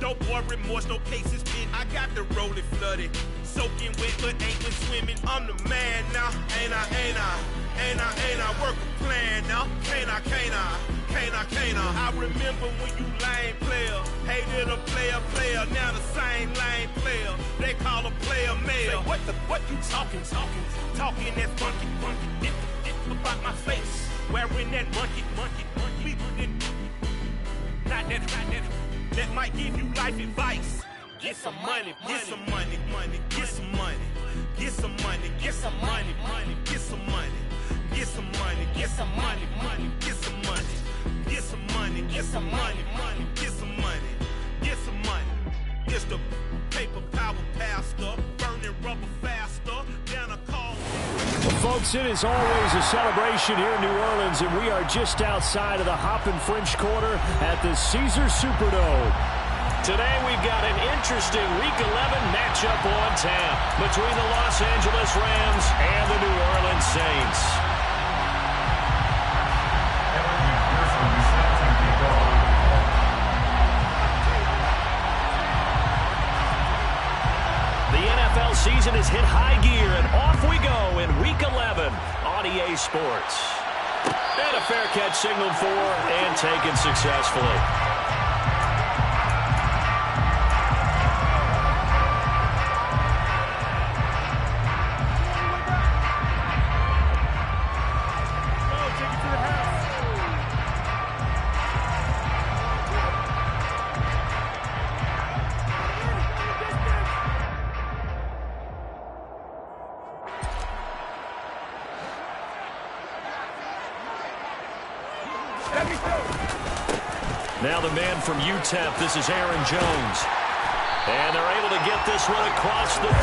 No boy remorse, no cases pinned. I got the rolling flooded. Soaking wet, but ain't been swimming. I'm the man now. Ain't I work a plan now. Can't I? I remember when you lame player. Hated a player. Now the same lame player. They call a player male. Say, what you talking? Talking that funky. Dip about my face. Wearing that monkey. Not that. That might give you life advice. Get some money. Get some money. Get some money. Get some money. Get some money. Get some money. Get some money. Get some money. Get some money. Get some money. Get some money. Get some money. Get some money. It's the paper power pastor. Burning rubber faster. Down a call. Well, folks, it is always a celebration here in New Orleans, and we are just outside of the Hoppin' French Quarter at the Caesars Superdome. Today we've got an interesting Week 11 matchup on tap between the Los Angeles Rams and the New Orleans Saints. The NFL season has hit high gear, and off we go in Week 11 on EA Sports. And a fair catch signaled for and taken successfully. Now the man from UTEP, this is Aaron Jones. And they're able to get this one across the 35.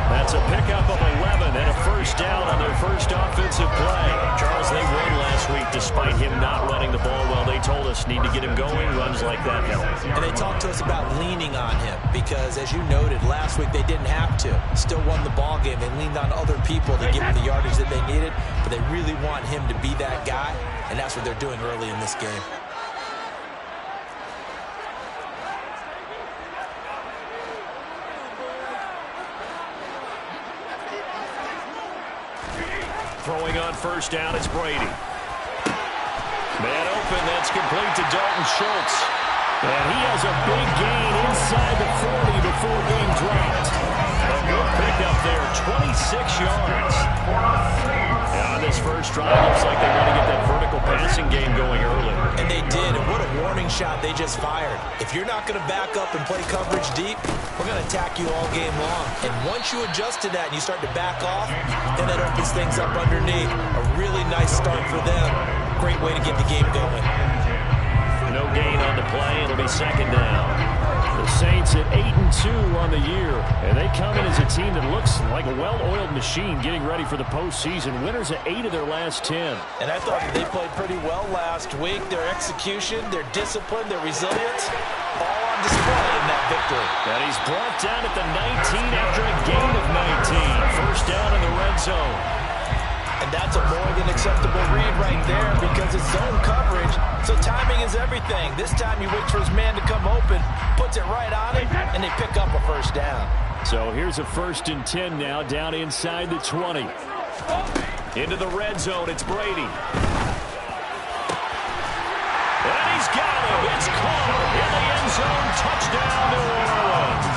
That's a pickup of 11 and a first down on their first offensive play. Charles, they won last week despite him not running the ball well. They told us need to get him going. Runs like that help. And they talked to us about leaning on him because, as you noted, last week they didn't have to. Still won the ball game. They leaned on other people to give him the yardage that they needed, but they really want him to be that guy, and that's what they're doing early in this game. Throwing on first down, it's Brady. Man open, that's complete to Dalton Schultz. And he has a big gain inside the 40 before being dropped. A good pickup there, 26 yards. And on this first drive, looks like they want to get that vertical passing game going early. And they did, and what a warning shot they just fired. If you're not going to back up and play coverage deep, we're going to attack you all game long. And once you adjust to that and you start to back off, then that opens things up underneath. A really nice start for them. Great way to get the game going. No gain on the play. It'll be second down. The Saints at 8-2 on the year, and they come in as a team that looks like a well-oiled machine getting ready for the postseason. Winners at 8 of their last 10. And I thought that they played pretty well last week. Their execution, their discipline, their resilience, all on display in that victory. And he's brought down at the 19 after a gain of 19. First down in the red zone. And that's a more than acceptable read right there because it's zone coverage, so timing is everything. This time you wait for his man to come open, puts it right on him, and they pick up a first down. So here's a 1st and 10 now, down inside the 20. Into the red zone, it's Brady. And he's got him. It's caught in the end zone. Touchdown, New Orleans.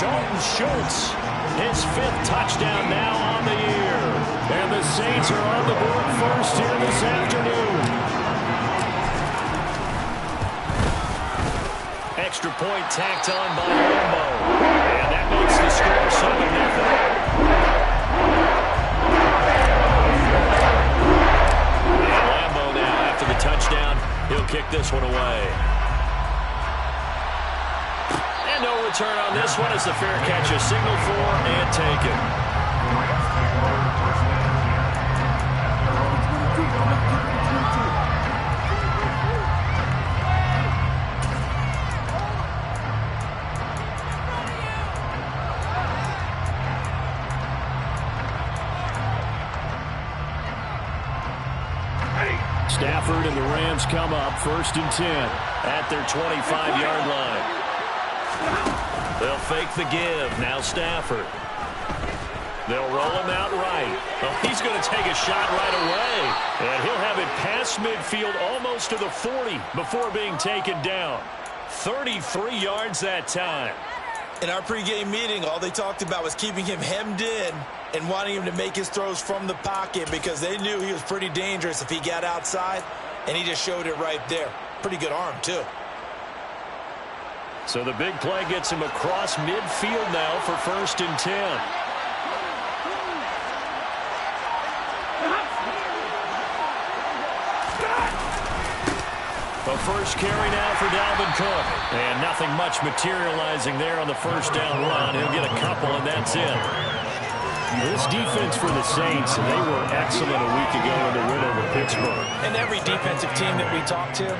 Dalton Schultz, his 5th touchdown now on the year. And the Saints are on the board first here this afternoon. Extra point tacked on by Lambo. And that makes the score 7-0. And Lambo now, after the touchdown, he'll kick this one away. And no return on this one as the fair catch is signaled for and taken. Stafford and the Rams come up 1st and 10. at their 25-yard line. They'll fake the give. Now Stafford. They'll roll him out right. Oh, he's going to take a shot right away. And he'll have it past midfield almost to the 40 before being taken down. 33 yards that time. In our pregame meeting, all they talked about was keeping him hemmed in and wanting him to make his throws from the pocket because they knew he was pretty dangerous if he got outside, and he just showed it right there. Pretty good arm, too. So the big play gets him across midfield now for 1st and 10. A first carry now for Dalvin Cook. And nothing much materializing there on the first down run. He'll get a couple, and that's it. This defense for the Saints, they were excellent a week ago in the win over Pittsburgh. And every defensive team that we talk to,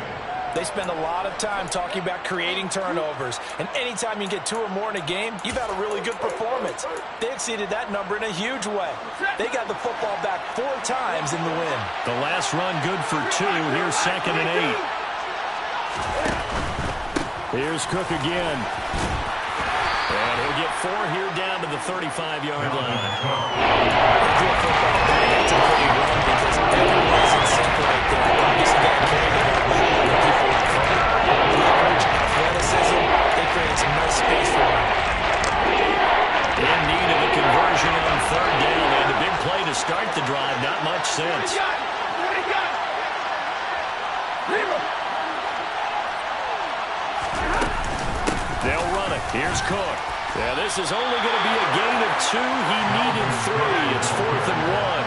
they spend a lot of time talking about creating turnovers. And anytime you get 2 or more in a game, you've had a really good performance. They exceeded that number in a huge way. They got the football back 4 times in the win. The last run good for 2. Here's 2nd and 8. Here's Cook again. And he'll get 4 here down to the 35-yard line. It's a pretty run because everyone's in sync right there. Obviously, got to carry the ball when people in front. Leverage, athleticism, they created some nice space for him. In need of a conversion on 3rd down. And a big play to start the drive. Not much sense. They'll run it. Here's Cook. Yeah, this is only going to be a gain of 2. He needed 3. It's 4th and 1.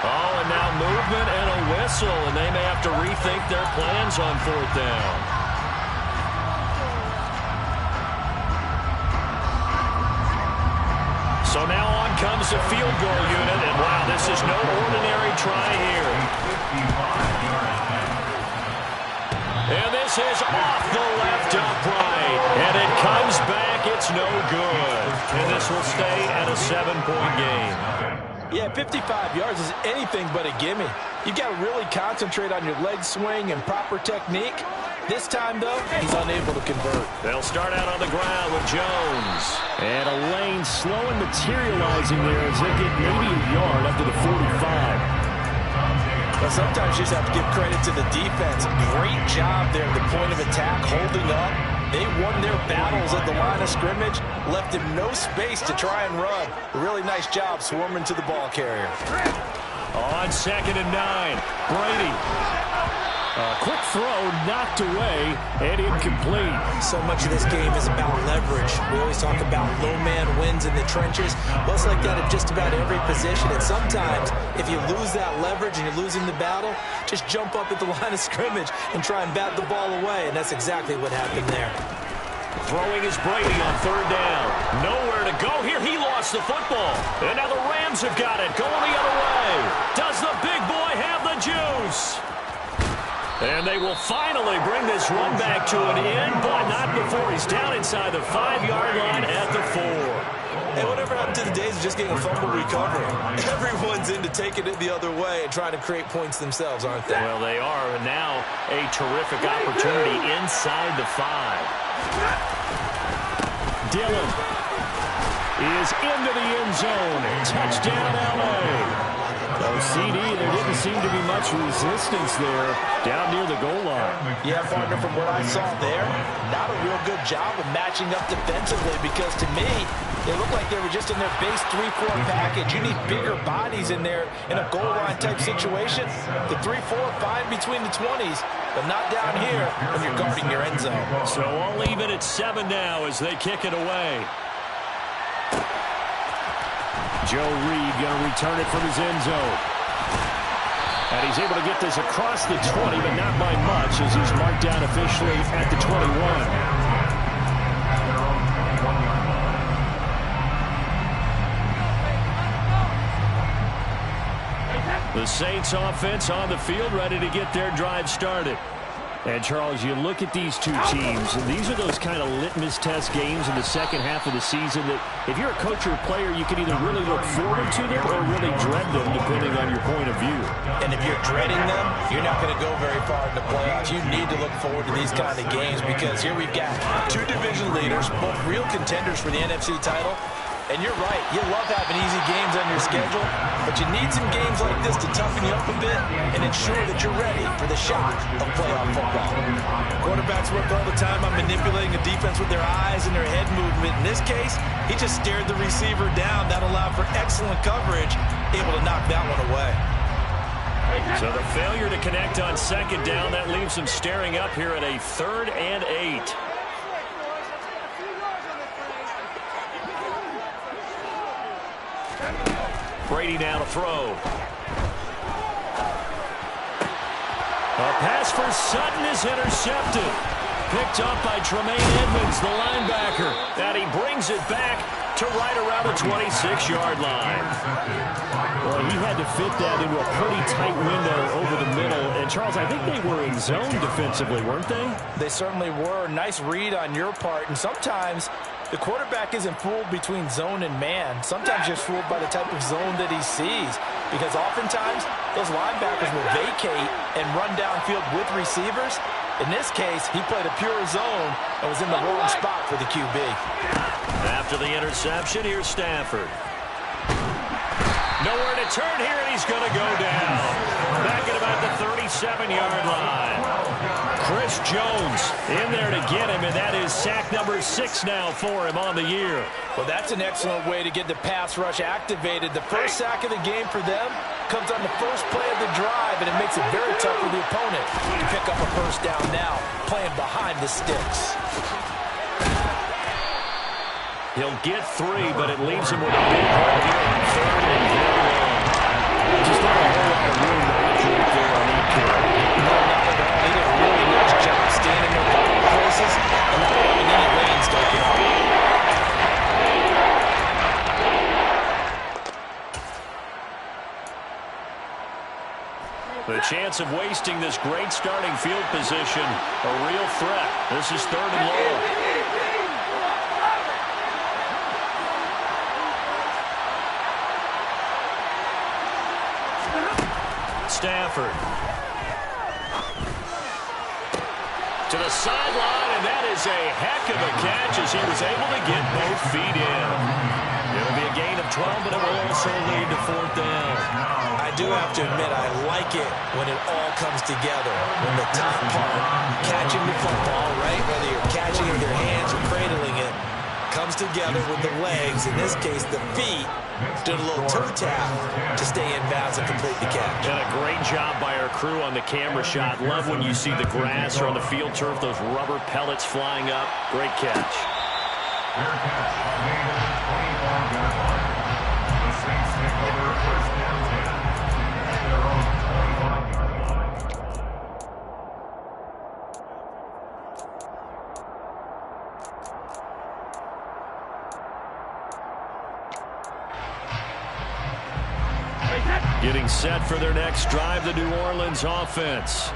Oh, and now movement and a whistle, and they may have to rethink their plans on 4th down. So now on comes the field goal unit, and wow, this is no ordinary try here. And this is off the left upright, and it comes back, it's no good. And this will stay at a 7-point game. Yeah, 55 yards is anything but a gimme. You've got to really concentrate on your leg swing and proper technique. This time, though, he's unable to convert. They'll start out on the ground with Jones. And a lane slow and materializing there as they get maybe a yard up to the 45. But sometimes you just have to give credit to the defense. Great job there at the point of attack, holding up. They won their battles at the line of scrimmage, left him no space to try and run. A really nice job swarming to the ball carrier. On 2nd and 9, Brady. A quick throw knocked away and incomplete. So much of this game is about leverage. We always talk about low man wins in the trenches. Well, it's like that at just about every position. And sometimes, if you lose that leverage and you're losing the battle, just jump up at the line of scrimmage and try and bat the ball away. And that's exactly what happened there. Throwing is Brady on 3rd down. Nowhere to go here. He lost the football. And now the Rams have got it. Going the other way. Does the big boy have the juice? And they will finally bring this run back to an end, but not before he's down inside the 5-yard line at the 4. Hey, whatever happened to the days of just getting a fumble recovery? Everyone's into taking it the other way and trying to create points themselves, aren't they? Well, they are, and now a terrific opportunity inside the 5. Dillon is into the end zone. Touchdown, L.A. CD, there didn't seem to be much resistance there down near the goal line. Yeah, partner, from what I saw there, not a real good job of matching up defensively because to me, they looked like they were just in their base 3-4 package. You need bigger bodies in there in a goal line type situation. The 3-4 fine between the 20s, but not down here when you're guarding your end zone. So all even at 7 now as they kick it away. Joe Reed going to return it from his end zone. And he's able to get this across the 20, but not by much as he's marked down officially at the 21. The Saints offense on the field ready to get their drive started. And, Charles, you look at these two teams, and these are those kind of litmus test games in the second half of the season that if you're a coach or a player, you can either really look forward to them or really dread them, depending on your point of view. And if you're dreading them, you're not going to go very far in the playoffs. You need to look forward to these kind of games because here we've got two division leaders, both real contenders for the NFC title. And you're right, you love having easy games on your schedule, but you need some games like this to toughen you up a bit and ensure that you're ready for the shock of playoff football. Quarterbacks work all the time on manipulating the defense with their eyes and their head movement. In this case, he just stared the receiver down. That allowed for excellent coverage, able to knock that one away. So the failure to connect on second down, that leaves him staring up here at a 3rd and 8. Brady now to throw. A pass for Sutton is intercepted. Picked up by Tremaine Edmonds, the linebacker. And he brings it back to right around the 26-yard line. Well, he had to fit that into a pretty tight window over the middle. And, Charles, I think they were in zone defensively, weren't they? They certainly were. Nice read on your part. And sometimes the quarterback isn't fooled between zone and man. Sometimes you're fooled by the type of zone that he sees. Because oftentimes, those linebackers will vacate and run downfield with receivers. In this case, he played a pure zone and was in the wrong spot for the QB. After the interception, here's Stafford. Nowhere to turn here, and he's going to go down. Back at about the 37-yard line. Chris Jones in there to get him, and that is sack number 6 now for him on the year. Well, that's an excellent way to get the pass rush activated. The first sack of the game for them comes on the first play of the drive, and it makes it very tough for the opponent to pick up a first down now, playing behind the sticks. He'll get 3, but it leaves him with a big hole here on 3rd and very long. Just not a whole lot of room to operate there on that carry. No, not at all. They did a really nice job staying in their proper places and not having any lanes taken up. The chance of wasting this great starting field position, a real threat. This is 3rd and long. Stafford. To the sideline, and that is a heck of a catch as he was able to get both feet in. It'll be a gain of 12, but it will also lead to 4th down. I do have to admit, I like it when it all comes together. When the top part, catching the football, right, whether you're catching it with your hands or cradling it, comes together with the legs, in this case the feet, doing a little toe tap to stay in bounds and complete the catch. And a great job by our crew on the camera shot. Love when you see the grass or on the field turf, those rubber pellets flying up. Great catch. Getting set for their next drive, the New Orleans offense.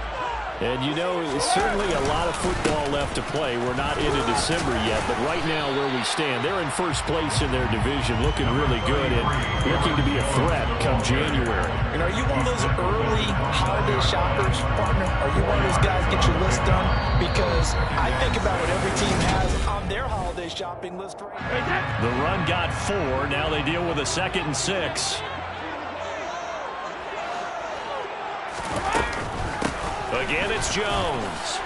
And, you know, certainly a lot of football left to play. We're not into December yet, but right now where we stand, they're in first place in their division, looking really good and looking to be a threat come January. And are you one of those early holiday shoppers, partner? Are you one of those guys get your list done? Because I think about what every team has on their holiday shopping list right now. The run got 4. Now they deal with a 2nd and 6. Again, it's Jones.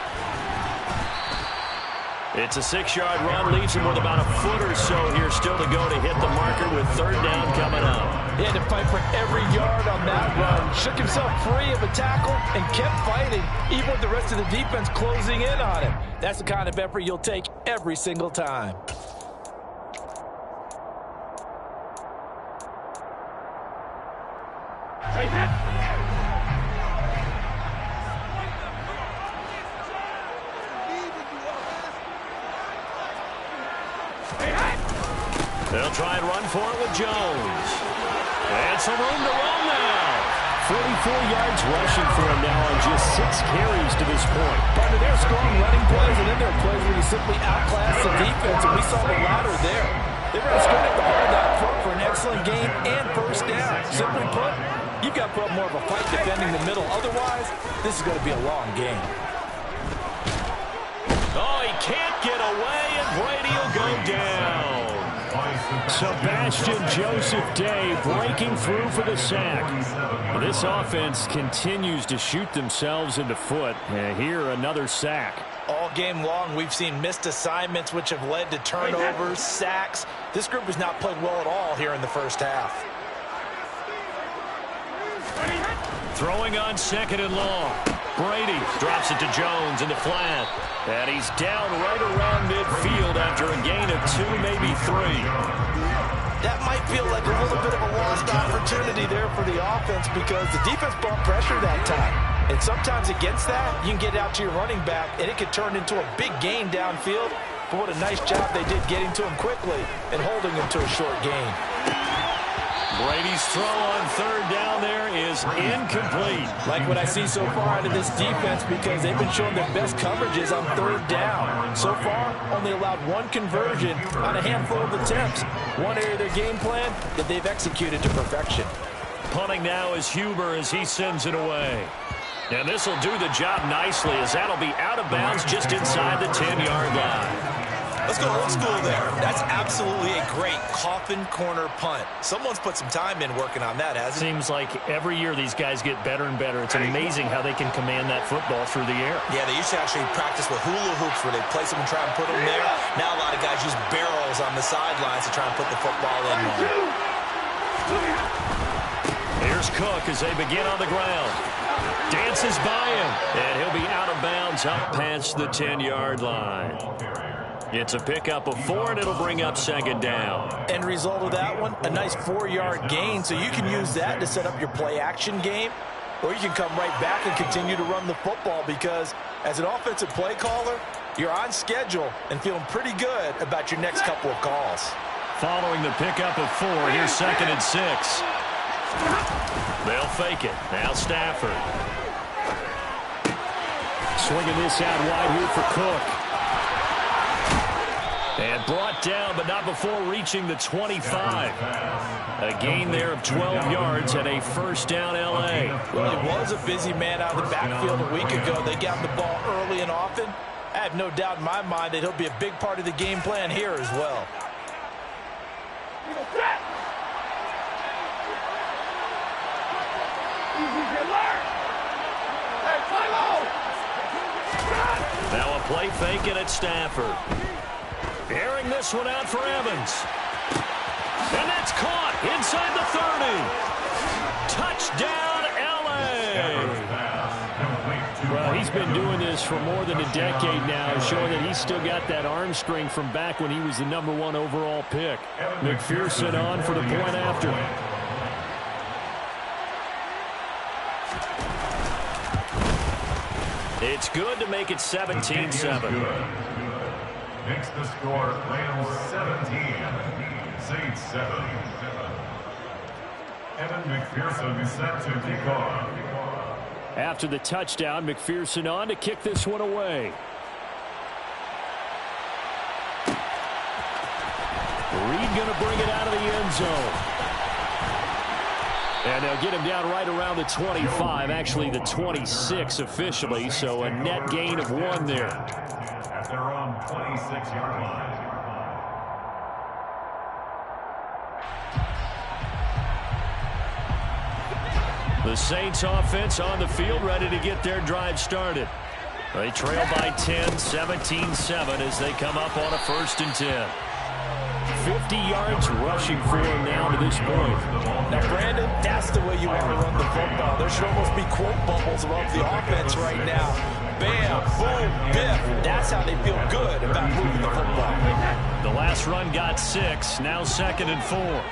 It's a 6-yard run, leaves him with about a foot or so here still to go to hit the marker with 3rd down coming up. He had to fight for every yard on that run. Shook himself free of a tackle and kept fighting, even with the rest of the defense closing in on him. That's the kind of effort you'll take every single time. They'll try and run for it with Jones. And some room to run now. 44 yards rushing for him now on just 6 carries to this point. Partner, there are strong running plays, and then there are plays where you simply outclass the defense, and we saw the latter there. They ran straight at the heart of that front for an excellent gain and first down. Simply put, you've got to put up more of a fight defending the middle. Otherwise, this is going to be a long game. Oh, he can't get away, and Brady will go down. Sebastian Joseph Day breaking through for the sack. This offense continues to shoot themselves in the foot. And here, another sack. All game long, we've seen missed assignments, which have led to turnovers, sacks. This group has not played well at all here in the first half. Throwing on 2nd and long. Brady drops it to Jones in the flat. And he's down right around midfield after a gain of 2, maybe 3. That might feel like a little bit of a lost opportunity there for the offense because the defense brought pressure that time. And sometimes against that, you can get out to your running back, and it could turn into a big gain downfield. But what a nice job they did getting to him quickly and holding him to a short gain. Brady's throw on 3rd down there is incomplete. Like what I see so far out of this defense because they've been showing their best coverages on 3rd down. So far, only allowed 1 conversion on a handful of attempts. One area of their game plan that they've executed to perfection. Punting now is Huber as he sends it away. And this will do the job nicely as that'll be out of bounds just inside the 10-yard line. Let's go old school there. That's absolutely a great coffin corner punt. Someone's put some time in working on that, hasn't it? Seems like every year these guys get better and better. It's amazing how they can command that football through the air. Yeah, they used to actually practice with hula hoops where they place them and try and put them there. Now a lot of guys use barrels on the sidelines to try and put the football in. Here's Cook as they begin on the ground. Dances by him, and he'll be out of bounds up past the 10-yard line. It's a pickup of 4, and it'll bring up 2nd down. End result of that one, a nice 4-yard gain, so you can use that to set up your play-action game, or you can come right back and continue to run the football because as an offensive play caller, you're on schedule and feeling pretty good about your next couple of calls. Following the pickup of 4, here's 2nd and 6. They'll fake it. Now Stafford. Swinging this out wide here for Cook. And brought down, but not before reaching the 25. A gain there of 12 yards and a first down L.A. Well, he was a busy man out of the backfield a week ago. They got the ball early and often. I have no doubt in my mind that he'll be a big part of the game plan here as well. Now a play fake it at Stafford. Airing this one out for Evans. And that's caught inside the 30. Touchdown, L.A. Well, he's been doing this for more than a decade now, showing that he's still got that arm strength from back when he was the #1 overall pick. McPherson on for the point after. It's good to make it 17-7. Makes the score Rams 17, Saints 7. Evan McPherson set to kick off. After the touchdown, McPherson on to kick this one away. Reed going to bring it out of the end zone. And they'll get him down right around the 25, actually the 26 officially, so a net gain of 1 there. At their own 26-yard line. The Saints offense on the field, ready to get their drive started. They trail by 10, 17-7 as they come up on a 1st and 10. 50 yards rushing for him now to this point. Now, Brandon, that's the way you want to run the football. There should almost be quote bubbles above the offense right now. Bam, boom, biff. That's how they feel good about moving the football. The last run got 6, now 2nd and 4.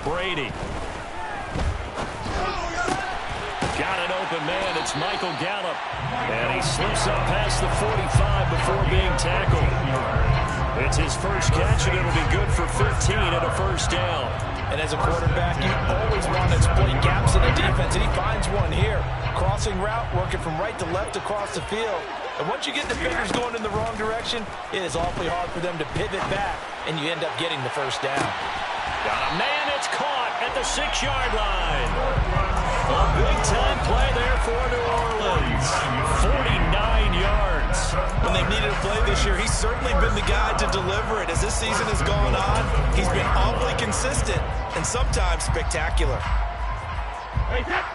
Brady. Got an open man. It's Michael Gallup. And he slips up past the 45 before being tackled. It's his first catch, and it'll be good for 15 and a first down. And as a quarterback, you always want to exploit gaps in the defense, and he finds one here. Crossing route, working from right to left across the field. And once you get defenders going in the wrong direction, it is awfully hard for them to pivot back, and you end up getting the first down. Got a man, it's caught at the 6-yard line. A big-time play there for New Orleans. 49 yards. When they've needed a play this year, he's certainly been the guy to deliver it. As this season has gone on, he's been awfully consistent and sometimes spectacular.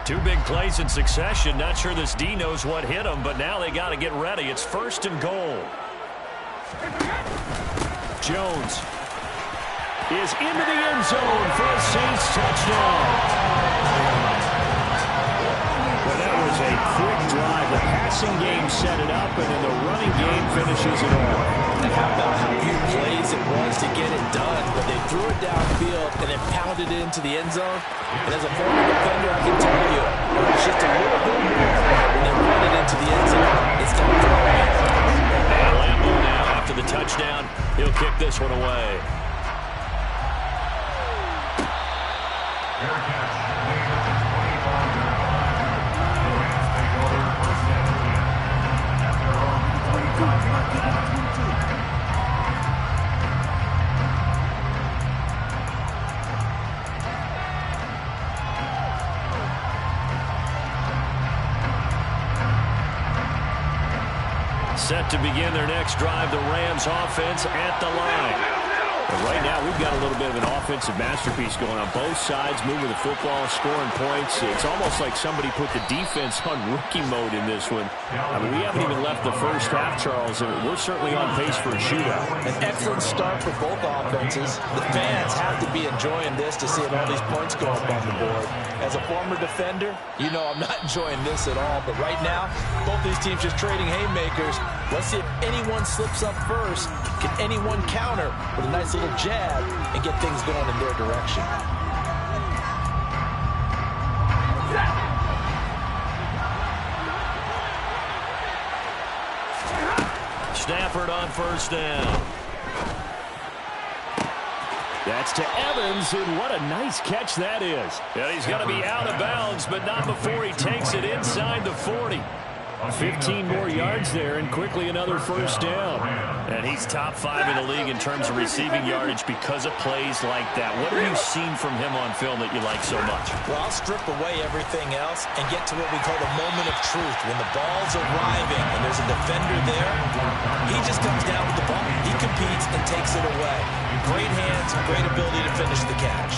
2 big plays in succession. Not sure this D knows what hit him, but now they got to get ready. It's 1st and goal. Jones is into the end zone for a Saints touchdown. Well, that was a quick drive. The passing game set it up, and then the running game finishes it off. And how about how few plays it was to get it done, but they threw it downfield and then pounded it into the end zone. And as a former defender, I can tell you, it was just a little bit more when they run it into the end zone. It's time to throw it. And Lambeau now after the touchdown. He'll kick this one away. Set to begin their next drive, the Rams offense at the line. But right now, we've got a little bit of an offensive masterpiece going on both sides, moving the football, scoring points. It's almost like somebody put the defense on rookie mode in this one. I mean, we haven't even left the first half, Charles, and we're certainly on pace for a shootout. An excellent start for both offenses. The fans have to be enjoying this to see all these points go up on the board. As a former defender, you know I'm not enjoying this at all. But right now, both these teams just trading haymakers. Let's see if anyone slips up first. Can anyone counter with a nice little jab and get things going in their direction? Stafford on first down. That's to Evans, and what a nice catch that is. Yeah, he's going to be out of bounds, but not before he takes it inside the 40. 15 more yards there, and quickly another first down. And he's top 5 in the league in terms of receiving yardage because of plays like that. What have you seen from him on film that you like so much? Well, I'll strip away everything else and get to what we call the moment of truth. When the ball's arriving and there's a defender there, he just comes down with the ball. He competes and takes it away. Great hands, great ability to finish the catch.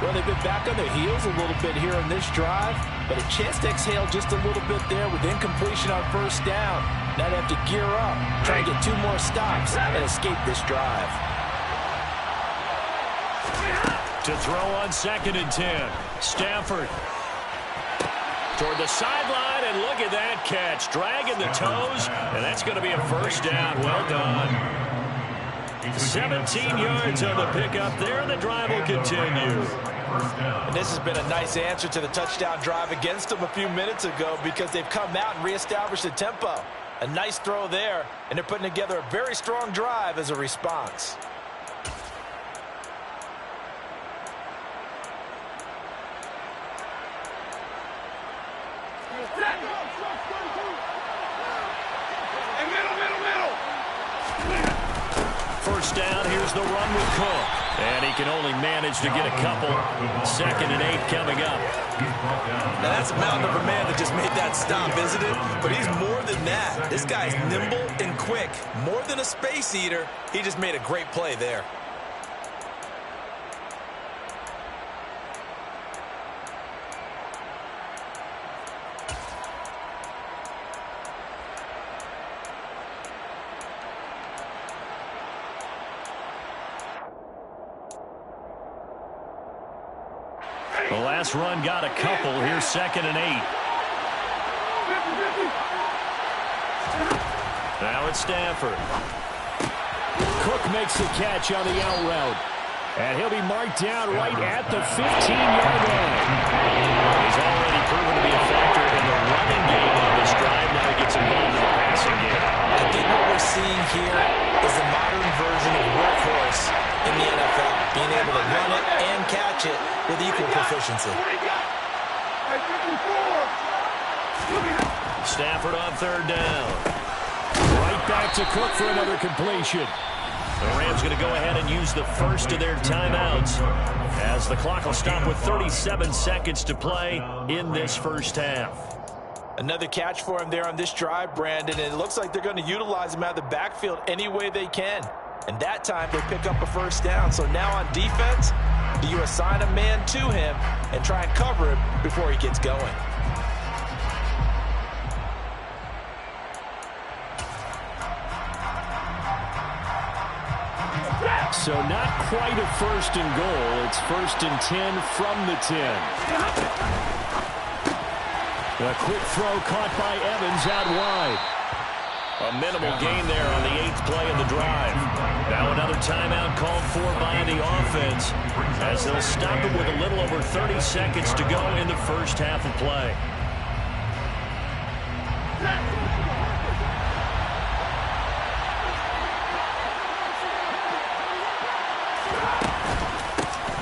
Well, they've been back on their heels a little bit here on this drive, but a chance to exhale just a little bit there with incompletion on first down. Now they have to gear up, try and get 2 more stops, and escape this drive. To throw on 2nd and 10. Stafford toward the sideline, and look at that catch. Dragging the toes, and that's going to be a first down. Well done. 17 yards on the pickup there, and the drive will continue. And this has been a nice answer to the touchdown drive against them a few minutes ago because they've come out and reestablished the tempo. A nice throw there, and they're putting together a very strong drive as a response. First down, here's the run with Cook. And he can only manage to get a couple. 2nd and 8 coming up. Now that's a mountain of a man that just made that stop, isn't it? But he's more than that. This guy's nimble and quick. More than a space eater, he just made a great play there. The last run got a couple. Here's 2nd and 8. Now it's Stafford. Cook makes the catch on the out route. And he'll be marked down right at the 15-yard line. He's already proven to be a factor here is the modern version of workhorse in the NFL, being able to run it and catch it with equal proficiency. Stafford on third down. Right back to Cook for another completion. The Rams going to go ahead and use the first of their timeouts as the clock will stop with 37 seconds to play in this first half. Another catch for him there on this drive, Brandon, and it looks like they're going to utilize him out of the backfield any way they can. And that time they pick up a first down. So now on defense, do you assign a man to him and try and cover him before he gets going? So not quite a first and goal. It's 1st and 10 from the 10. A quick throw caught by Evans out wide. A minimal gain there on the 8th play of the drive. Now another timeout called for by the offense as they'll stop it with a little over 30 seconds to go in the first half of play.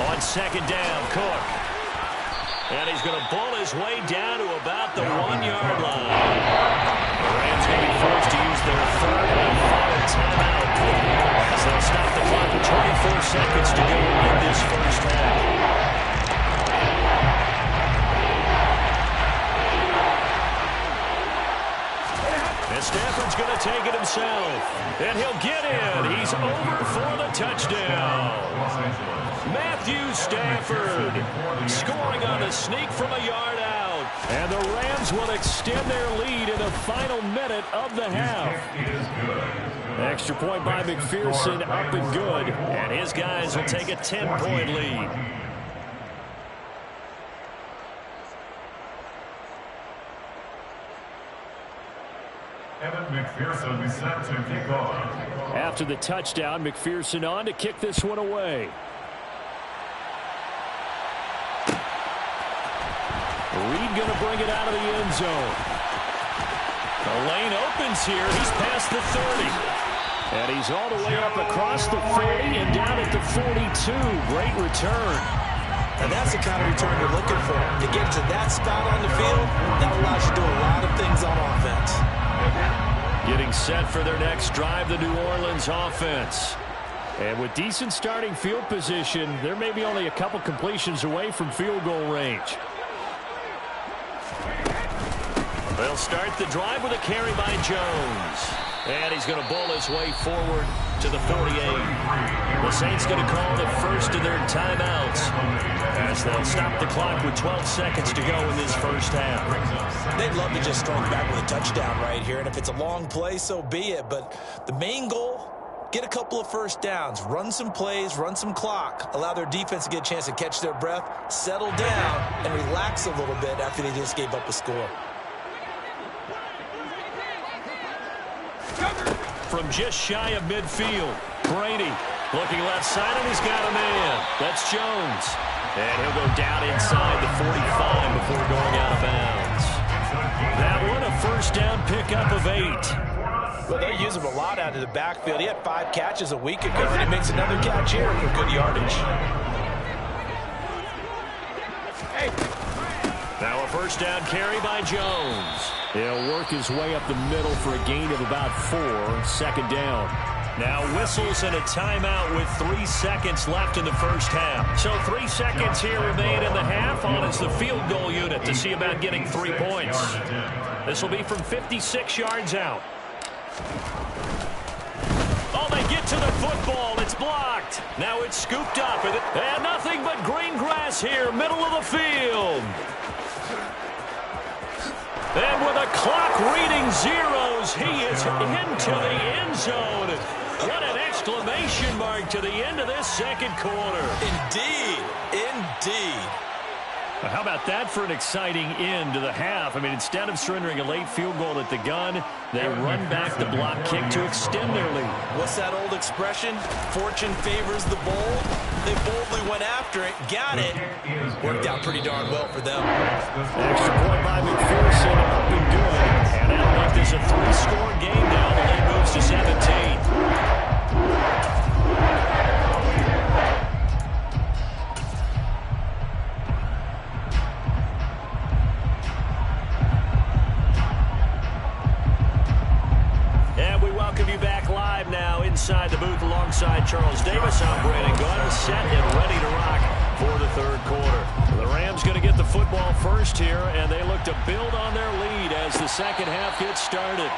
On second down, Cook. And he's going to bull his way down to about the 1-yard line. The Rams going to be forced to use their third and final timeout as they'll stop the clock with 24 seconds to go in this first half. And Stafford's going to take it himself. And he'll get in. He's over for the touchdown. Matthew Stafford scoring on the sneak from a yard out. And the Rams will extend their lead in the final minute of the half. Extra point by McPherson, up and good. And his guys will take a 10-point lead. Evan McPherson set to kick off. After the touchdown, McPherson on to kick this one away. Reed going to bring it out of the end zone. The lane opens here. He's past the 30. And he's all the way up across the 40 and down at the 42. Great return. And that's the kind of return you're looking for. To get to that spot on the field, that allows you to do a lot of things on offense. Getting set for their next drive, the New Orleans offense. And with decent starting field position, there may be only a couple completions away from field goal range. They'll start the drive with a carry by Jones. And he's going to bowl his way forward to the 48. The Saints going to call the first of their timeouts as they'll stop the clock with 12 seconds to go in this first half. They'd love to just strike back with a touchdown right here. And if it's a long play, so be it. But the main goal, get a couple of first downs, run some plays, run some clock, allow their defense to get a chance to catch their breath, settle down, and relax a little bit after they just gave up a score. From just shy of midfield, Brady looking left side, and he's got a man. That's Jones. And he'll go down inside the 45 before going out of bounds. That one, a first down pickup of 8. Well, they use him a lot out of the backfield. He had 5 catches a week ago, and he makes another catch here for good yardage. Now a first down carry by Jones. He'll work his way up the middle for a gain of about 4. Second down. Now whistles and a timeout with 3 seconds left in the first half. So 3 seconds here remain in the half on as the field goal unit to see about getting 3 points. This will be from 56 yards out. Oh, they get to the football. It's blocked. Now it's scooped up. And nothing but green grass here, middle of the field. And with a clock reading zeros, he is into the end zone. What an exclamation mark to the end of this second quarter. Indeed. Indeed. How about that for an exciting end to the half? I mean, instead of surrendering a late field goal at the gun, they run back the block kick to extend their lead. What's that old expression? Fortune favors the bold. They boldly went after it, got it. Worked out pretty darn well for them. Extra point by McPherson, up and good. And that'll make this a 3-score game now. The lead moves to 17. Inside the booth alongside Charles Davis. I'm Brandon Gunn, set and ready to rock for the third quarter. The Rams going to get the football first here, and they look to build on their lead as the second half gets started.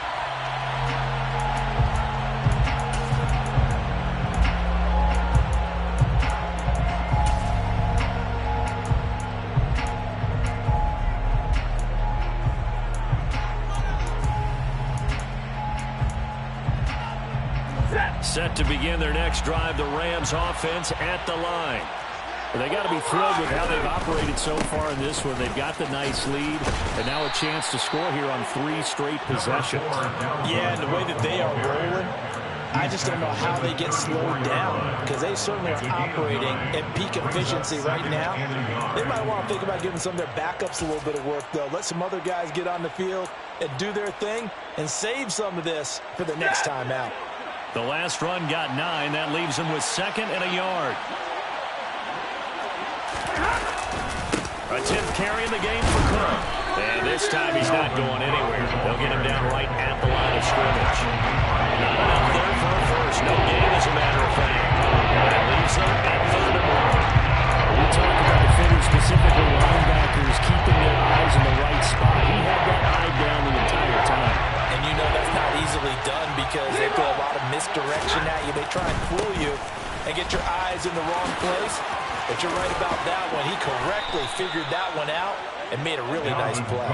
Set to begin their next drive, the Rams offense at the line. They got to be thrilled with how they've operated so far in this one. They've got the nice lead, and now a chance to score here on 3 straight possessions. Yeah, and the way that they are rolling, I just don't know how they get slowed down, because they certainly are operating at peak efficiency right now. They might want to think about giving some of their backups a little bit of work, though. Let some other guys get on the field and do their thing and save some of this for the next time out. The last run got 9. That leaves him with 2nd and a yard. A 10th carry in the game for Cook. And this time he's not going anywhere. They'll get him down right at the line of scrimmage. Not enough there for a first. No gain, as a matter of fact. That leaves them at 3rd and 1. We talked about defenders, specifically linebackers, keeping their eyes in the right spot. He had that eye down the entire time. And you know that's not easily done because they throw a lot of misdirection at you. They try and fool you and get your eyes in the wrong place. But you're right about that one. He correctly figured that one out and made a really nice play.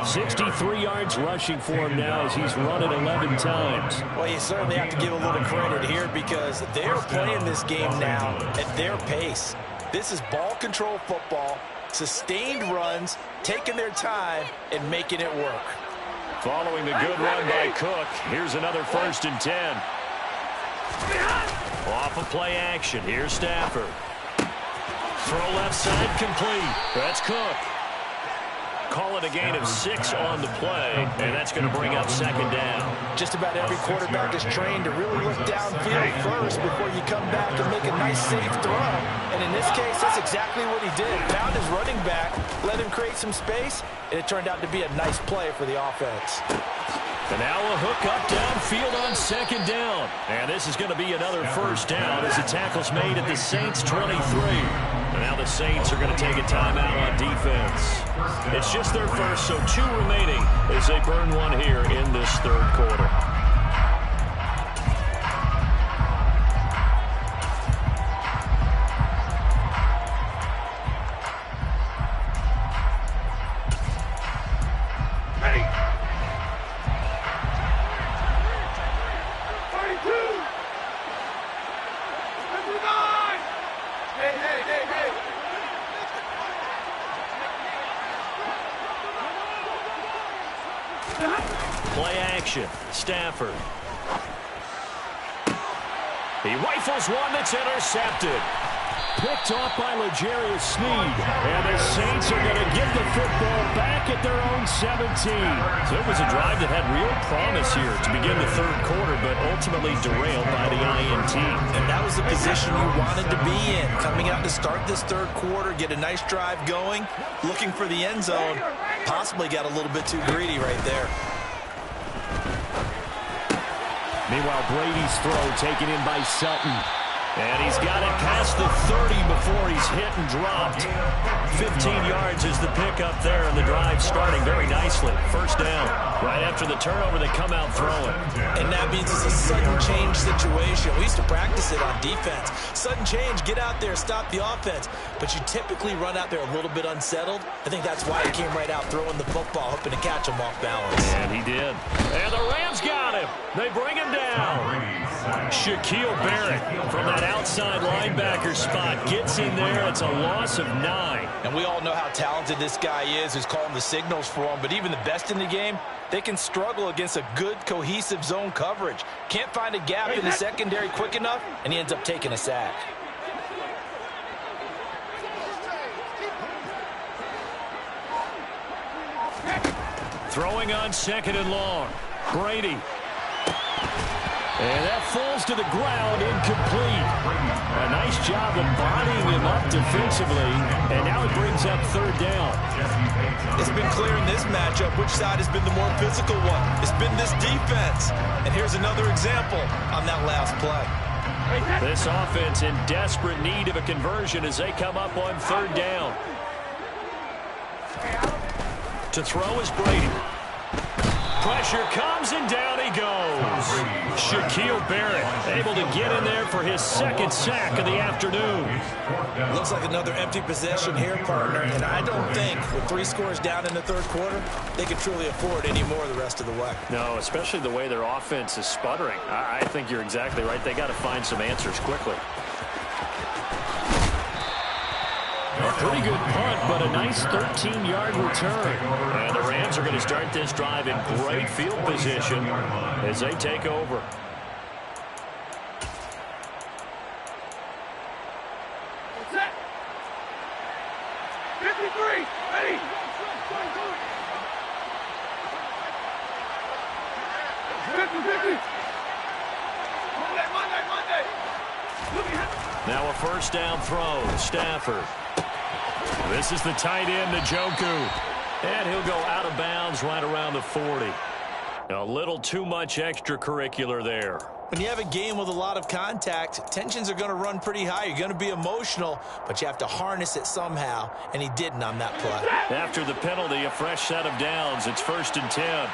63 yards rushing for him now as he's run it 11 times. Well, you certainly have to give a little credit here because they're playing this game now at their pace. This is ball control football, sustained runs, taking their time, and making it work. Following the good run by Cook, here's another 1st and 10. Off of play action, here's Stafford. Throw left side complete. That's Cook. Call it a gain of 6 on the play, and that's going to bring up 2nd down. Just about every quarterback is trained to really look downfield first before you come back and make a nice, safe throw. And in this case, that's exactly what he did. Found his running back, let him create some space, and it turned out to be a nice play for the offense. And now a hook up downfield on 2nd down. And this is going to be another 1st down as the tackle's made at the Saints' 23. And now the Saints are going to take a timeout on defense. It's just their first, so 2 remaining as they burn one here in this third quarter. Play action. Stafford. He rifles one that's intercepted. Picked off by L'Jarius Sneed. And the Saints are going to give the football back at their own 17. So it was a drive that had real promise here to begin the third quarter, but ultimately derailed by the INT. And that was the position you wanted to be in. Coming out to start this third quarter, get a nice drive going, looking for the end zone. Possibly got a little bit too greedy right there. Meanwhile, Brady's throw taken in by Sutton. And he's got it past the 30 before he's hit and dropped. 15 yards is the pickup there, and the drive starting very nicely. 1st down. Right after the turnover, they come out throwing. And that means it's a sudden change situation. We used to practice it on defense. Sudden change, get out there, stop the offense. But you typically run out there a little bit unsettled. I think that's why he came right out throwing the football, hoping to catch him off balance. And he did. And the Rams got him. They bring him down. Shaquille Barrett from that outside linebacker spot gets in there. It's a loss of 9. And we all know how talented this guy is who's calling the signals for him. But even the best in the game, they can struggle against a good, cohesive zone coverage. Can't find a gap in the secondary quick enough, and he ends up taking a sack. Throwing on 2nd and long. Brady. And that falls to the ground, incomplete. A nice job of bodying him up defensively, and now it brings up 3rd down. It's been clear in this matchup which side has been the more physical one. It's been this defense. And here's another example on that last play. This offense in desperate need of a conversion as they come up on 3rd down. To throw is Brady. Pressure comes, and down he goes. Shaquille Barrett able to get in there for his 2nd sack of the afternoon. Looks like another empty possession here, partner, and I don't think with 3 scores down in the 3rd quarter, they can truly afford any more the rest of the way. No, especially the way their offense is sputtering. I think you're exactly right. They got to find some answers quickly. A pretty good punt, but a nice 13-yard return. And the Rams are going to start this drive in great field position as they take over. What's that? 53, ready. Now a 1st down throw. Stafford. This is the tight end, Njoku. And he'll go out of bounds right around the 40. A little too much extracurricular there. When you have a game with a lot of contact, tensions are going to run pretty high. You're going to be emotional, but you have to harness it somehow, and he didn't on that play. After the penalty, a fresh set of downs. It's 1st and 10.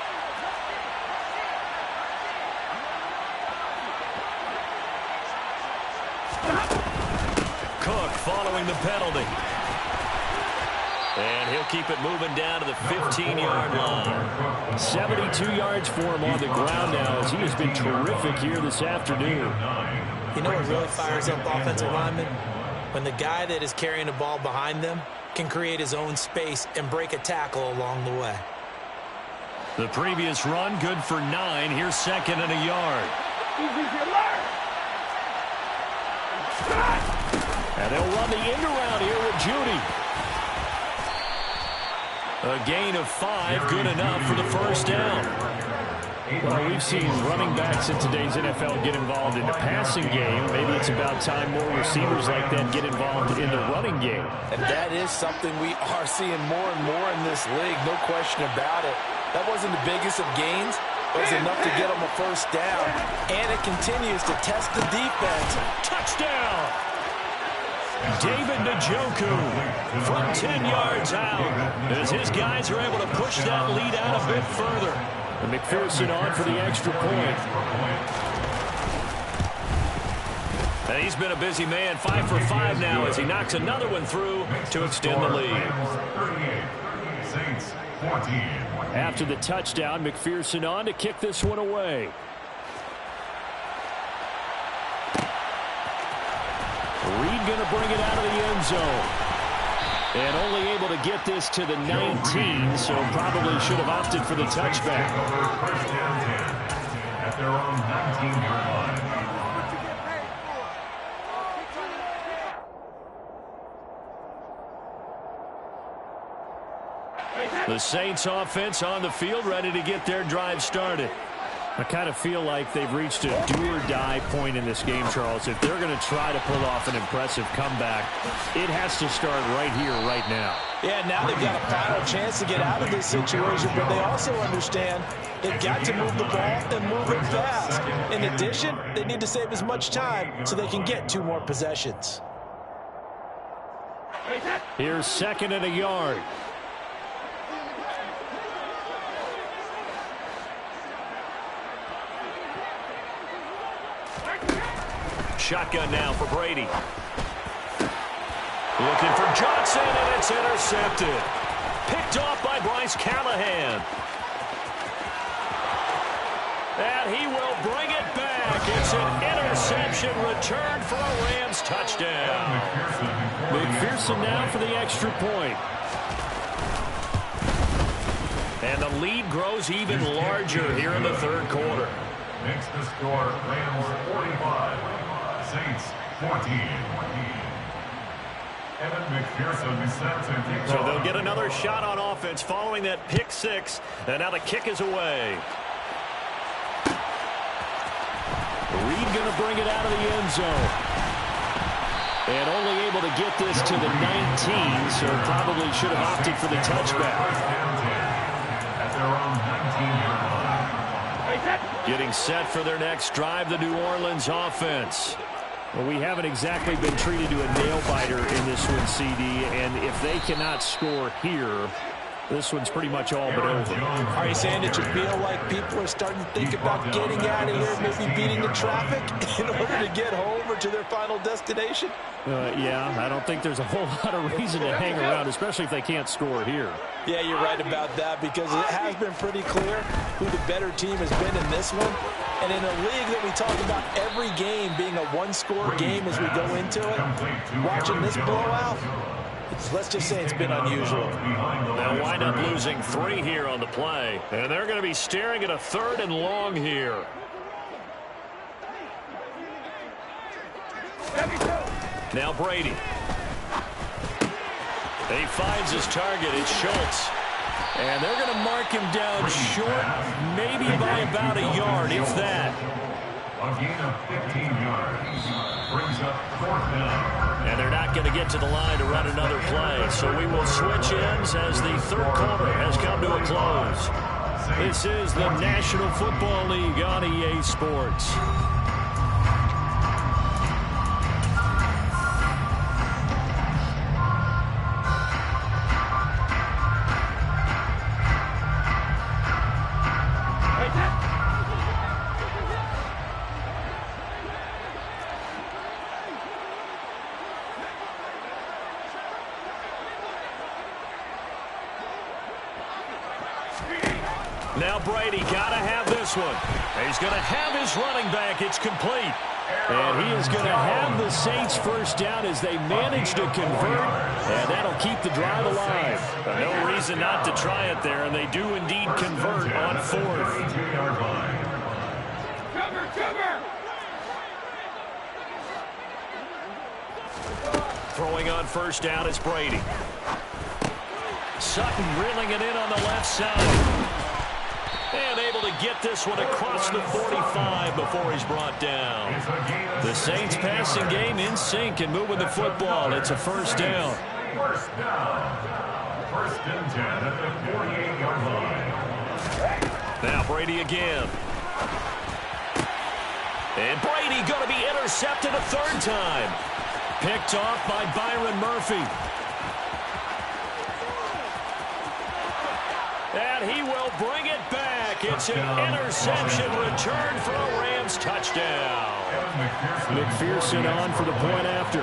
Cook following the penalty. And he'll keep it moving down to the 15-yard line. 72 yards for him on the ground now as he has been terrific here this afternoon. You know what really fires up offensive linemen? When the guy that is carrying the ball behind them can create his own space and break a tackle along the way. The previous run, good for 9. Here's 2nd and a yard. And they'll run the end around here with Judy. A gain of 5, good enough for the 1st down. Well, we've seen running backs in today's NFL get involved in the passing game. Maybe it's about time more receivers like that get involved in the running game. And that is something we are seeing more and more in this league, no question about it. That wasn't the biggest of gains, but it was enough to get them a 1st down. And it continues to test the defense. Touchdown! David Njoku from 10 yards out as his guys are able to push that lead out a bit further. And McPherson on for the extra point. And he's been a busy man, 5 for 5 now as he knocks another one through to extend the lead. After the touchdown, McPherson on to kick this one away. Reed going to bring it out of the end zone. And only able to get this to the 19, so probably should have opted for the touchback. At their own 19-yard line. The Saints offense on the field, ready to get their drive started. I kind of feel like they've reached a do-or-die point in this game, Charles. If they're going to try to pull off an impressive comeback, it has to start right here, right now. Yeah, now they've got a final chance to get out of this situation, but they also understand they've got to move the ball and move it fast. In addition, they need to save as much time so they can get 2 more possessions. Here's 2nd and a yard. Shotgun now for Brady. Looking for Johnson, and it's intercepted. Picked off by Bryce Callahan. And he will bring it back. It's an interception returned for a Rams touchdown. McPherson now for the extra point. And the lead grows even larger here in the 3rd quarter. Makes the score Rams 45, Saints 14. So they'll get another shot on offense following that pick six. And now the kick is away. Reed going to bring it out of the end zone. And only able to get this to the 19, so probably should have opted for the touchback. Getting set for their next drive, the New Orleans offense. Well, we haven't exactly been treated to a nail-biter in this one, CD, and if they cannot score here, this one's pretty much all but over. Are you saying that you feel like people are starting to think about getting out of here, maybe beating the traffic in order to get home or to their final destination? Yeah, I don't think there's a whole lot of reason to hang around, especially if they can't score here. Yeah, you're right about that, because it has been pretty clear who the better team has been in this one. And in a league that we talk about every game being a one-score game as we go into it, watching this blowout, let's just say it's been unusual. They'll wind up losing 3 here on the play. And they're going to be staring at a 3rd and long here. Now Brady. He finds his target. It's Schultz. And they're going to mark him down short, maybe by about a yard, if that. A gain of 15 yards. Brings up 4th down. And they're not going to get to the line to run another play. So we will switch ends as the 3rd quarter has come to a close. This is the National Football League on EA Sports. Now Brady got to have this one. He's going to have his running back. It's complete. And he is going to have the Saints first down as they manage to convert. And that'll keep the drive alive. No reason not to try it there, and they do indeed convert on 4th. Throwing on first down is Brady. Sutton reeling it in on the left side. And able to get this one across the 45 before he's brought down. The Saints passing game in sync and moving the football. It's a first down. First down. 1st and 10 at the 48-yard line. Now Brady again. And Brady going to be intercepted a 3rd time. Picked off by Byron Murphy. And he will bring it back. It's an interception return for a Rams touchdown. McPherson on for the point after.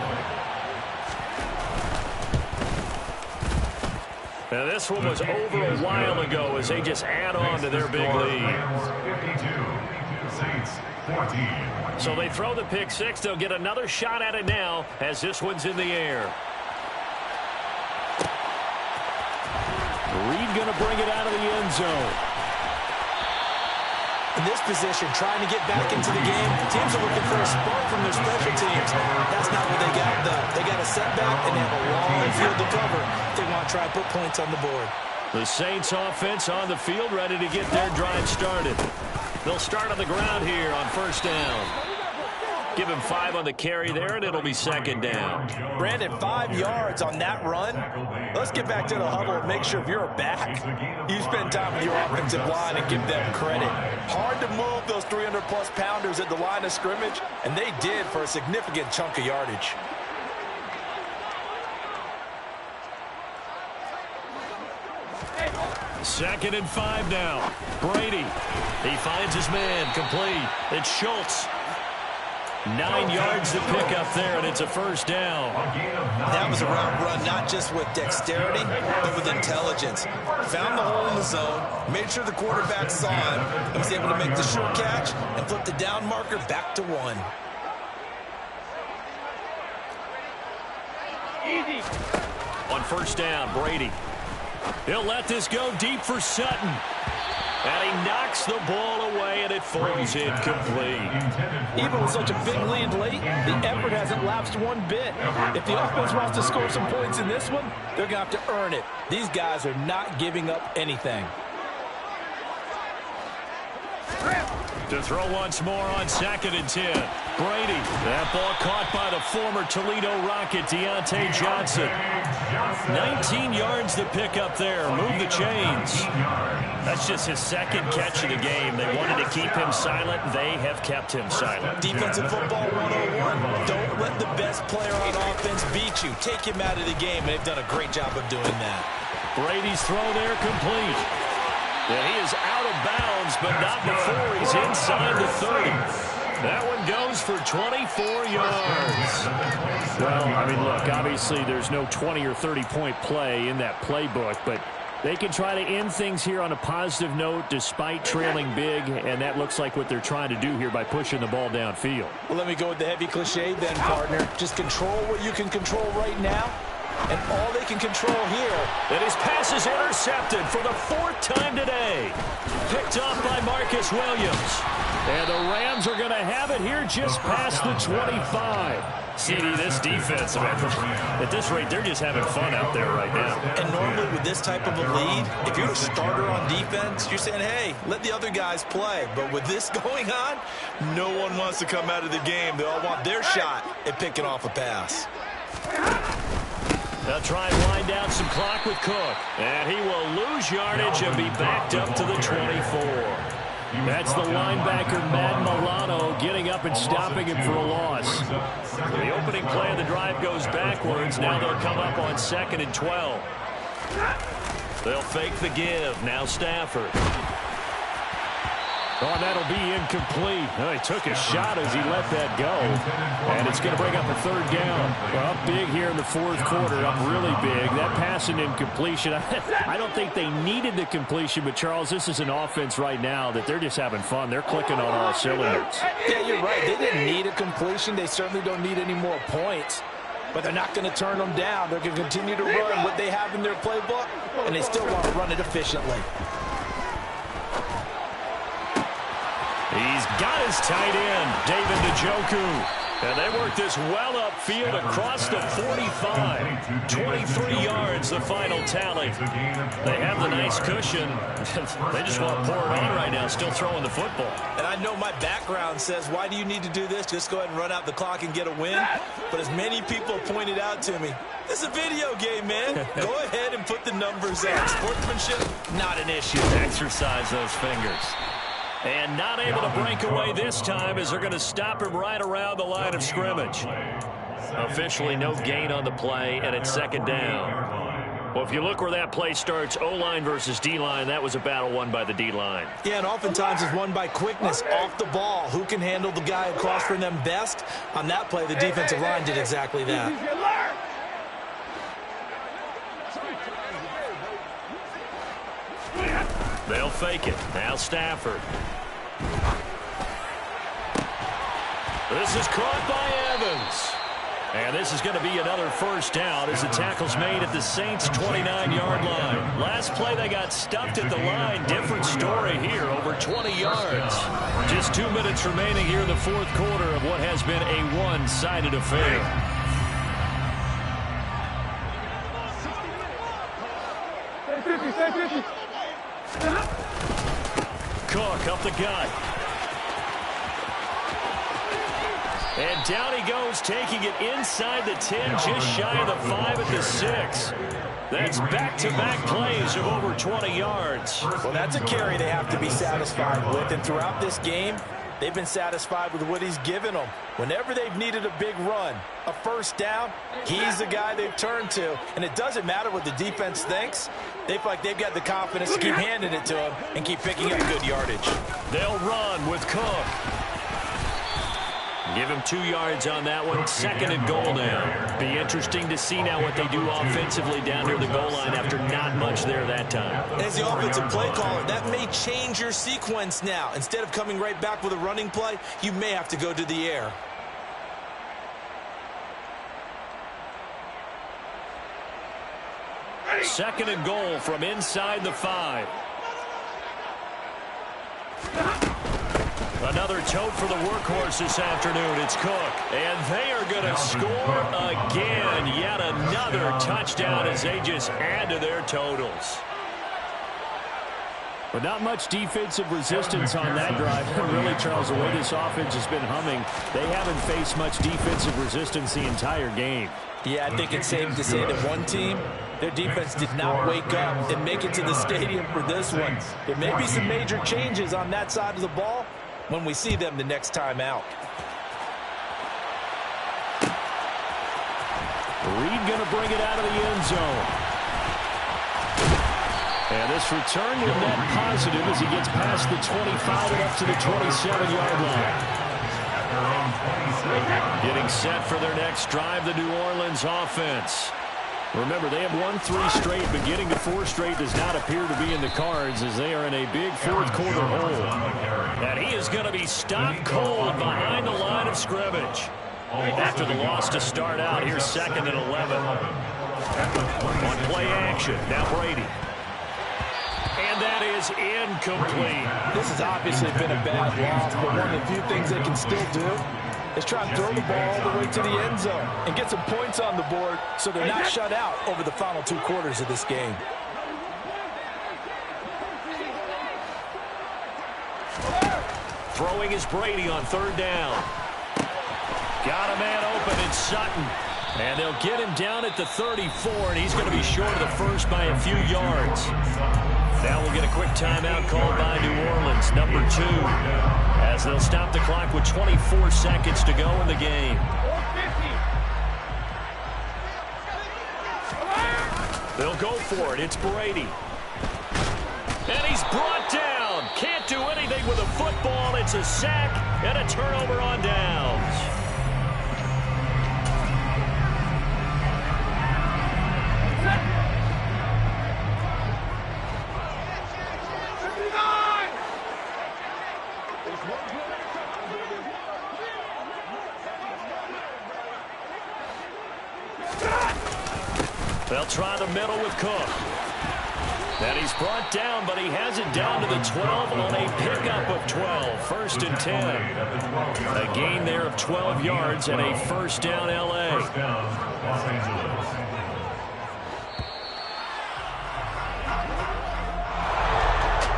Now this one was over a while ago as they just add on to their big lead. 52, Saints 14. So they throw the pick six. They'll get another shot at it now as this one's in the air. Reed going to bring it out of the end zone. In this position, trying to get back into the game, teams are looking for a spark from their special teams. That's not what they got, though. They got a setback, and they have a long field to cover if they want to try and put points on the board. The Saints offense on the field, ready to get their drive started. They'll start on the ground here on first down. Give him 5 on the carry there, and it'll be 2nd down. Brandon, 5 yards on that run. Let's get back to the huddle and make sure if you're a back, you spend time with your offensive line and give them credit. Hard to move those 300-plus pounders at the line of scrimmage, and they did for a significant chunk of yardage. Second and 5 now. Brady. He finds his man. Complete. It's Schultz. 9 yards to pick up there, and it's a first down. That was a route run, not just with dexterity, but with intelligence. Found the hole in the zone, made sure the quarterback saw him, and was able to make the short catch and flip the down marker back to 1. On first down, Brady. He'll let this go deep for Sutton. And he knocks the ball away, and it falls incomplete. Even with such a big lead late, the effort hasn't lapsed one bit. If the offense wants to score some points in this one, they're going to have to earn it. These guys are not giving up anything. To throw once more on 2nd and 10. Brady. That ball caught by the former Toledo Rocket, Deontay Johnson. 19 yards to pick up there. Move the chains. That's just his 2nd catch of the game. They wanted to keep him silent. They have kept him silent. Defensive football 101. Don't let the best player on offense beat you. Take him out of the game, and they've done a great job of doing that. Brady's throw there complete. And he is out of bounds, but not before he's inside the 30. That one goes for 24 yards. Well, I mean, look, obviously there's no 20 or 30-point play in that playbook, but they can try to end things here on a positive note despite trailing big, and that looks like what they're trying to do here by pushing the ball downfield. Well, let me go with the heavy cliche then, partner. Just control what you can control right now. And all they can control here. And his pass is intercepted for the 4th time today. Picked off by Marcus Williams. And the Rams are going to have it here just past the 25. CD, this defense, at this rate, they're just having fun out there right now. And normally with this type of a lead, if you're a starter on defense, you're saying, hey, let the other guys play. But with this going on, no one wants to come out of the game. They all want their shot at picking off a pass. They'll try and wind down some clock with Cook. And he will lose yardage and be backed up to the 24. That's the linebacker, Matt Milano, getting up and stopping him for a loss. The opening play of the drive goes backwards. Now they'll come up on 2nd and 12. They'll fake the give. Now Stafford. Oh, that'll be incomplete. He took a shot as he let that go. And it's going to bring up a 3rd down. Well, up big here in the 4th quarter, up really big. That pass and incompletion. I don't think they needed the completion, but, Charles, this is an offense right now that they're just having fun. They're clicking on all cylinders. Yeah, you're right. They didn't need a completion. They certainly don't need any more points. But they're not going to turn them down. They're going to continue to run what they have in their playbook, and they still want to run it efficiently. He's got his tight end, David Njoku. And they work this well upfield across the 45. 23 yards, the final tally. They have the nice cushion. They just want to pour it on right now, still throwing the football. And I know my background says, why do you need to do this? Just go ahead and run out the clock and get a win. But as many people pointed out to me, this is a video game, man. Go ahead and put the numbers up. Sportsmanship, not an issue. Exercise those fingers. And not able to break away this time as they're going to stop him right around the line of scrimmage. Officially no gain on the play, and it's 2nd down. Well, if you look where that play starts, O-line versus D-line, that was a battle won by the D-line. Yeah, and oftentimes it's won by quickness off the ball. Who can handle the guy across from them best? On that play, the defensive line did exactly that. They'll fake it. Now Stafford. This is caught by Evans. And this is going to be another 1st down as the tackle's made at the Saints' 29-yard line. Last play they got stuffed at the line. Different story here, over 20 yards. Just 2 minutes remaining here in the 4th quarter of what has been a one-sided affair. Cook up the gut. And down he goes, taking it inside the 10, just shy of the 5 at the 6. That's back-to-back plays of over 20 yards. Well, that's a carry they have to be satisfied with. And throughout this game, they've been satisfied with what he's given them. Whenever they've needed a big run, a 1st down, he's the guy they've turned to. And it doesn't matter what the defense thinks. They feel like they've got the confidence to keep handing it to him and keep picking up good yardage. They'll run with Cook. Give him 2 yards on that one. 2nd and goal now. Be interesting to see now what they do offensively down near the goal line after not much there that time. As the offensive play caller, that may change your sequence now. Instead of coming right back with a running play, you may have to go to the air. Second and goal from inside the 5. Another tote for the workhorse this afternoon. It's Cook. And they are going to score again. Yet another touchdown as they just add to their totals. But not much defensive resistance on that drive. Really, Charles, the way this offense has been humming, they haven't faced much defensive resistance the entire game. Yeah, I think it's safe to say that one team, their defense did not wake up and make it to the stadium for this one. There may be some major changes on that side of the ball when we see them the next time out. Reed going to bring it out of the end zone. And this return will net positive as he gets past the 25 and up to the 27-yard line. Getting set for their next drive, the New Orleans offense. Remember, they have won 3 straight, but getting to 4 straight does not appear to be in the cards as they are in a big fourth-quarter hole. And he is going to be stopped cold behind the line of scrimmage. After the loss to start out, here's 2nd and 11. On play action, now Brady. And that is incomplete. This has obviously been a bad loss, but one of the few things they can still do is try to throw the ball all the way to the end zone and get some points on the board so they're not shut out over the final 2 quarters of this game. Throwing is Brady on 3rd down. Got a man open, it's Sutton. And they'll get him down at the 34, and he's going to be short of the first by a few yards. Now we'll get a quick timeout called by New Orleans, number 2, as they'll stop the clock with 24 seconds to go in the game. They'll go for it. It's Brady. And he's brought down. Can't do anything with a football. It's a sack and a turnover on downs. They'll try the middle with Cook. And he's brought down, but he has it down to the 12 on a pickup of 12. 1st and 10. A gain there of 12 yards and a first down L.A. First down, Los Angeles.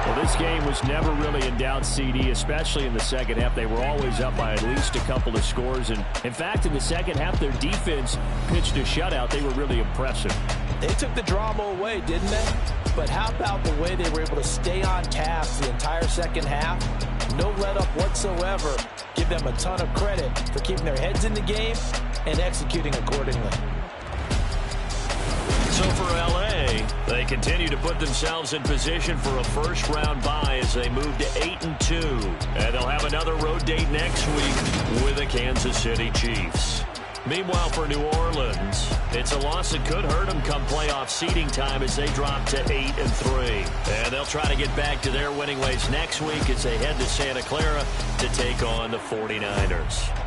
Well, this game was never really in doubt, CD, especially in the second half. They were always up by at least a couple of scores. And in fact, in the second half, their defense pitched a shutout. They were really impressive. They took the drama away, didn't they? But how about the way they were able to stay on task the entire second half? No let-up whatsoever. Give them a ton of credit for keeping their heads in the game and executing accordingly. So for L.A., they continue to put themselves in position for a first-round bye as they move to 8-2. And they'll have another road date next week with the Kansas City Chiefs. Meanwhile, for New Orleans, it's a loss that could hurt them come playoff seeding time as they drop to 8-3. And they'll try to get back to their winning ways next week as they head to Santa Clara to take on the 49ers.